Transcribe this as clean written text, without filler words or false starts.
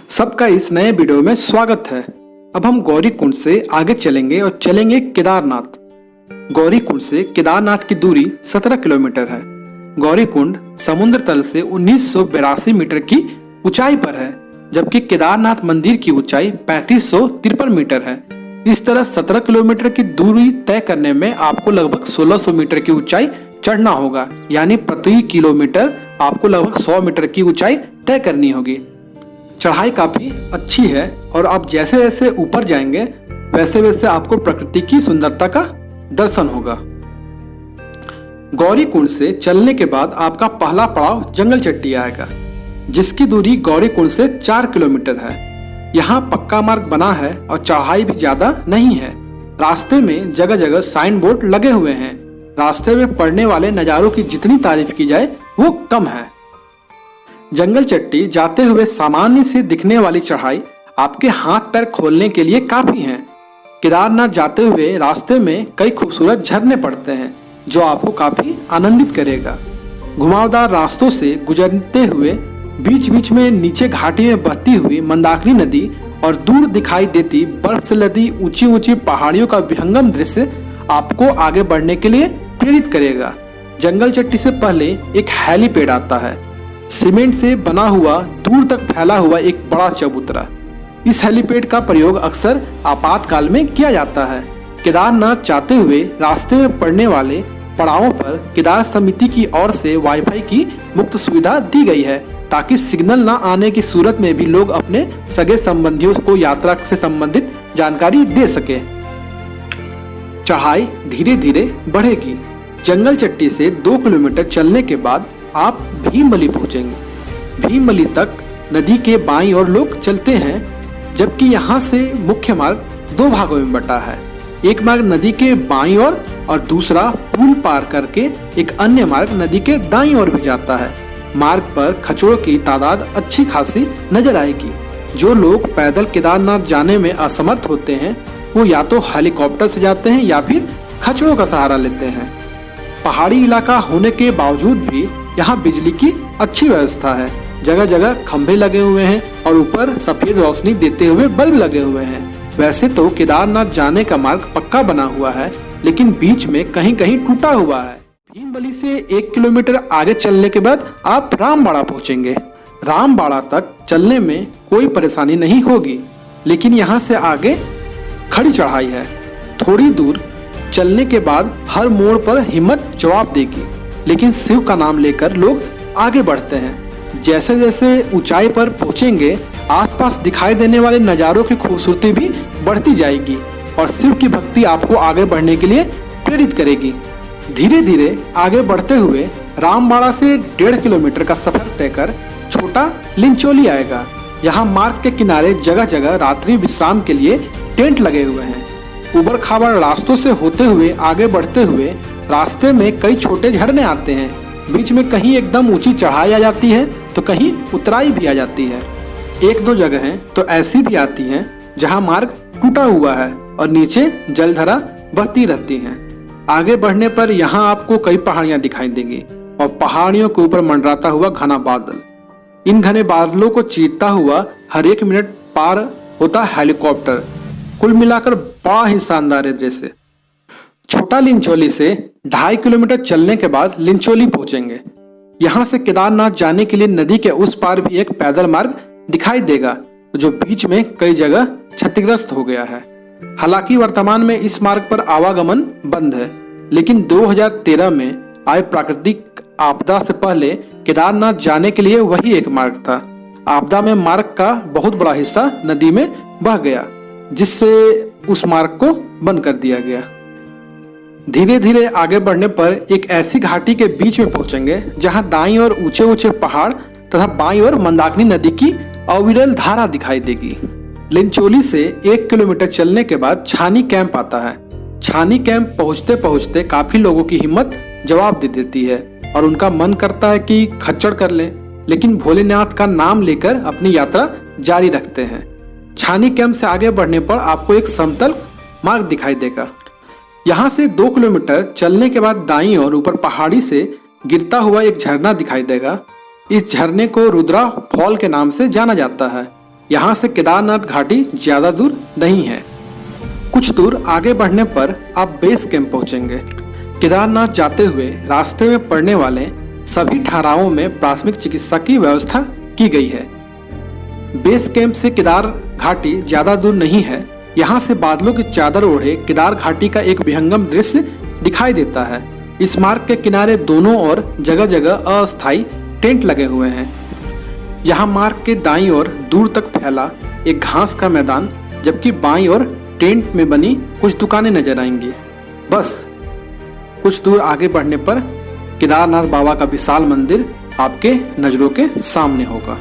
सबका इस नए वीडियो में स्वागत है। अब हम गौरीकुंड से आगे चलेंगे और चलेंगे केदारनाथ। गौरीकुंड से केदारनाथ की दूरी 17 किलोमीटर है। गौरीकुंड समुद्र तल से 1982 मीटर की ऊंचाई पर है, जबकि केदारनाथ मंदिर की ऊंचाई 3553 मीटर है। इस तरह 17 किलोमीटर की दूरी तय करने में आपको लगभग 1600 मीटर की ऊंचाई चढ़ना होगा, यानी प्रति किलोमीटर आपको लगभग 100 मीटर की ऊंचाई तय करनी होगी। चढ़ाई काफी अच्छी है और आप जैसे जैसे ऊपर जाएंगे वैसे वैसे आपको प्रकृति की सुंदरता का दर्शन होगा। गौरीकुंड से चलने के बाद आपका पहला पड़ाव जंगल चट्टी आएगा, जिसकी दूरी गौरीकुंड से 4 किलोमीटर है। यहाँ पक्का मार्ग बना है और चढ़ाई भी ज्यादा नहीं है। रास्ते में जगह जगह साइन बोर्ड लगे हुए हैं। रास्ते में पड़ने वाले नज़ारों की जितनी तारीफ की जाए वो कम है। जंगल चट्टी जाते हुए सामान्य से दिखने वाली चढ़ाई आपके हाथ पैर खोलने के लिए काफी है। केदारनाथ जाते हुए रास्ते में कई खूबसूरत झरने पड़ते हैं, जो आपको काफी आनंदित करेगा। घुमावदार रास्तों से गुजरते हुए बीच बीच में नीचे घाटी में बहती हुई मंदाकिनी नदी और दूर दिखाई देती बर्फ से लदी ऊंची ऊंची पहाड़ियों का विहंगम दृश्य आपको आगे बढ़ने के लिए प्रेरित करेगा। जंगल चट्टी से पहले एक हेलीपैड आता है, सीमेंट से बना हुआ दूर तक फैला हुआ एक बड़ा चबूतरा। इस हेलीपैड का प्रयोग अक्सर आपातकाल में किया जाता है। केदारनाथ जाते हुए रास्ते में पड़ने वाले पड़ावों पर केदार समिति की ओर से वाईफाई की मुफ्त सुविधा दी गई है, ताकि सिग्नल न आने की सूरत में भी लोग अपने सगे संबंधियों को यात्रा से संबंधित जानकारी दे सके। चढ़ाई धीरे धीरे बढ़ेगी। जंगल चट्टी से 2 किलोमीटर चलने के बाद आप भीमबली पहुंचेंगे। भीमबली तक नदी के बाईं ओर लोग चलते हैं, जबकि यहाँ से मुख्य मार्ग 2 भागों में बटा है। एक मार्ग नदी के बाईं ओर और दूसरा पुल पार करके एक अन्य मार्ग नदी के दाईं ओर भी जाता है। मार्ग पर खच्चरों की तादाद अच्छी खासी नजर आएगी। जो लोग पैदल केदारनाथ जाने में असमर्थ होते हैं वो या तो हेलीकॉप्टर से जाते हैं या फिर खच्चरों का सहारा लेते हैं। पहाड़ी इलाका होने के बावजूद भी यहाँ बिजली की अच्छी व्यवस्था है। जगह जगह खंभे लगे हुए हैं और ऊपर सफेद रोशनी देते हुए बल्ब लगे हुए हैं। वैसे तो केदारनाथ जाने का मार्ग पक्का बना हुआ है, लेकिन बीच में कहीं कहीं टूटा हुआ है। भीमबली से 1 किलोमीटर आगे चलने के बाद आप रामबाड़ा पहुंचेंगे। रामबाड़ा तक चलने में कोई परेशानी नहीं होगी, लेकिन यहाँ से आगे खड़ी चढ़ाई है। थोड़ी दूर चलने के बाद हर मोड़ पर हिम्मत जवाब देगी, लेकिन शिव का नाम लेकर लोग आगे बढ़ते हैं। जैसे जैसे ऊंचाई पर पहुंचेंगे आसपास दिखाई देने वाले नज़ारों की खूबसूरती भी बढ़ती जाएगी और शिव की भक्ति आपको आगे बढ़ने के लिए प्रेरित करेगी। धीरे धीरे आगे बढ़ते हुए रामबाड़ा से 1.5 किलोमीटर का सफर तय कर छोटा लिंचोली आएगा। यहाँ मार्ग के किनारे जगह जगह रात्रि विश्राम के लिए टेंट लगे हुए हैं। उबड़ खाबड़ रास्तों से होते हुए आगे बढ़ते हुए रास्ते में कई छोटे झरने आते हैं। बीच में कहीं एकदम ऊंची चढ़ाई आ जाती है तो कहीं उतराई भी आ जाती है। 1-2 जगहें तो ऐसी भी आती हैं जहां मार्ग टूटा हुआ है और नीचे जलधारा बहती रहती है। आगे बढ़ने पर यहां आपको कई पहाड़ियां दिखाई देंगी और पहाड़ियों के ऊपर मंडराता हुआ घना बादल। इन घने बादलों को चीरता हुआ हर 1 मिनट पार होता हेलीकॉप्टर। कुल मिलाकर बड़ा ही शानदार दृश्य। छोटा लिंचोली से 2.5 किलोमीटर चलने के बाद लिंचोली पहुंचेंगे। यहाँ से केदारनाथ जाने के लिए नदी के उस पार भी एक पैदल मार्ग दिखाई देगा, जो बीच में कई जगह क्षतिग्रस्त हो गया है। हालांकि वर्तमान में इस मार्ग पर आवागमन बंद है, लेकिन 2013 में आए प्राकृतिक आपदा से पहले केदारनाथ जाने के लिए वही एक मार्ग था। आपदा में मार्ग का बहुत बड़ा हिस्सा नदी में बह गया, जिससे उस मार्ग को बंद कर दिया गया। धीरे धीरे आगे बढ़ने पर एक ऐसी घाटी के बीच में पहुंचेंगे जहां दाईं ओर ऊंचे ऊंचे पहाड़ तथा बाईं ओर मंदाकिनी नदी की अविरल धारा दिखाई देगी। लिंचोली से 1 किलोमीटर चलने के बाद छानी कैंप आता है। छानी कैंप पहुंचते पहुंचते काफी लोगों की हिम्मत जवाब दे देती है और उनका मन करता है कि खच्चड़ कर लें, लेकिन भोलेनाथ का नाम लेकर अपनी यात्रा जारी रखते हैं। छानी कैंप से आगे बढ़ने पर आपको एक समतल मार्ग दिखाई देगा। यहाँ से 2 किलोमीटर चलने के बाद दाईं ओर ऊपर पहाड़ी से गिरता हुआ एक झरना दिखाई देगा। इस झरने को रुद्रा फॉल के नाम से जाना जाता है। यहाँ से केदारनाथ घाटी ज्यादा दूर नहीं है। कुछ दूर आगे बढ़ने पर आप बेस कैंप पहुंचेंगे। केदारनाथ जाते हुए रास्ते में पड़ने वाले सभी ठहरावों में प्राथमिक चिकित्सा की व्यवस्था की गई है। बेस कैंप से केदार घाटी ज्यादा दूर नहीं है। यहाँ से बादलों की चादर ओढ़े केदार घाटी का एक विहंगम दृश्य दिखाई देता है। इस मार्ग के किनारे दोनों ओर जगह जगह अस्थायी टेंट लगे हुए हैं। यहाँ मार्ग के दाईं ओर दूर तक फैला एक घास का मैदान, जबकि बाईं ओर टेंट में बनी कुछ दुकानें नजर आएंगी। बस कुछ दूर आगे बढ़ने पर केदारनाथ बाबा का विशाल मंदिर आपके नजरों के सामने होगा।